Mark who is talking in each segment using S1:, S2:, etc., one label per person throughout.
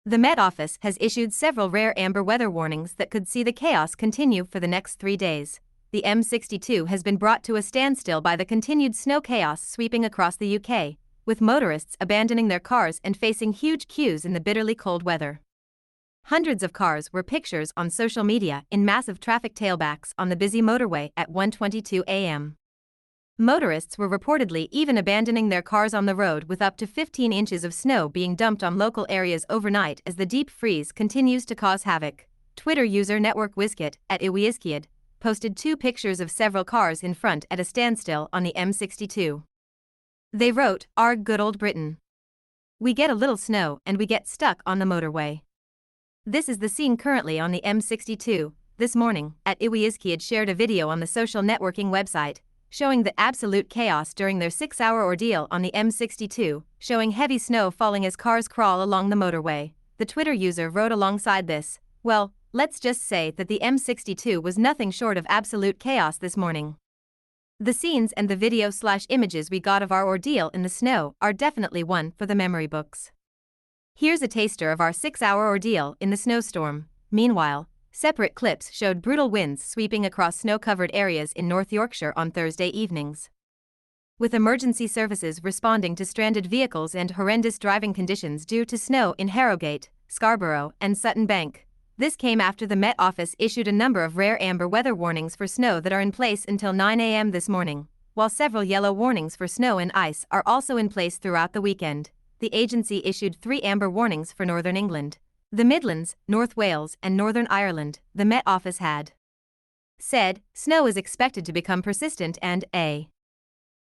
S1: The Met Office has issued several rare amber weather warnings that could see the chaos continue for the next 3 days. The M62 has been brought to a standstill by the continued snow chaos sweeping across the UK, with motorists abandoning their cars and facing huge queues in the bitterly cold weather. Hundreds of cars were pictures on social media in massive traffic tailbacks on the busy motorway at 1:22 a.m. Motorists were reportedly even abandoning their cars on the road, with up to 15 inches of snow being dumped on local areas overnight as the deep freeze continues to cause havoc. Twitter user Network Wizkid at Iwiizkid posted 2 pictures of several cars in front at a standstill on the M62. They wrote, "Arg good old Britain. We get a little snow and we get stuck on the motorway." This is the scene currently on the M62. This morning, at Iwiizkid shared a video on the social networking website, showing the absolute chaos during their 6-hour ordeal on the M62, showing heavy snow falling as cars crawl along the motorway. The Twitter user wrote alongside this, "Well, let's just say that the M62 was nothing short of absolute chaos this morning. The scenes and the video/images we got of our ordeal in the snow are definitely one for the memory books. Here's a taster of our 6-hour ordeal in the snowstorm." Meanwhile, separate clips showed brutal winds sweeping across snow-covered areas in North Yorkshire on Thursday evenings, with emergency services responding to stranded vehicles and horrendous driving conditions due to snow in Harrogate, Scarborough, and Sutton Bank. This came after the Met Office issued a number of rare amber weather warnings for snow that are in place until 9 a.m. this morning, while several yellow warnings for snow and ice are also in place throughout the weekend. The agency issued 3 amber warnings for Northern England, the Midlands, North Wales, and Northern Ireland. The Met Office had said snow is expected to become persistent, and a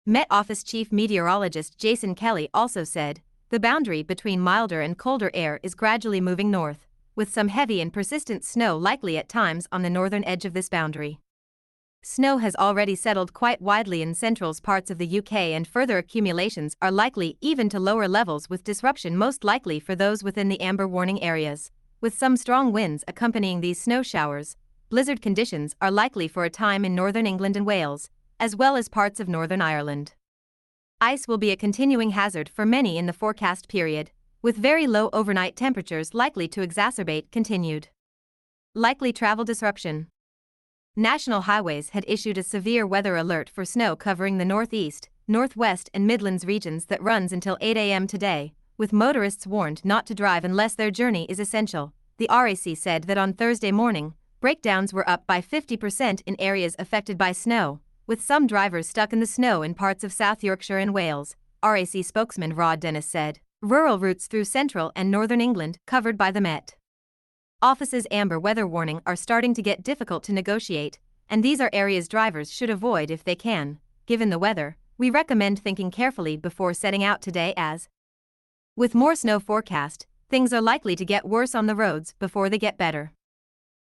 S1: Met Office Chief Meteorologist Jason Kelly also said the boundary between milder and colder air is gradually moving north, with some heavy and persistent snow likely at times on the northern edge of this boundary. Snow has already settled quite widely in central parts of the UK, and further accumulations are likely even to lower levels, with disruption most likely for those within the amber warning areas. With some strong winds accompanying these snow showers, blizzard conditions are likely for a time in northern England and Wales, as well as parts of Northern Ireland. Ice will be a continuing hazard for many in the forecast period, with very low overnight temperatures likely to exacerbate continued likely travel disruption. National Highways had issued a severe weather alert for snow covering the northeast, northwest, and Midlands regions that runs until 8 a.m. today, with motorists warned not to drive unless their journey is essential. The RAC said that on Thursday morning, breakdowns were up by 50% in areas affected by snow, with some drivers stuck in the snow in parts of South Yorkshire and Wales. RAC spokesman Rod Dennis said, "Rural routes through central and northern England covered by the Met Office's amber weather warning are starting to get difficult to negotiate, and these are areas drivers should avoid if they can. Given the weather, we recommend thinking carefully before setting out today, as with more snow forecast, things are likely to get worse on the roads before they get better."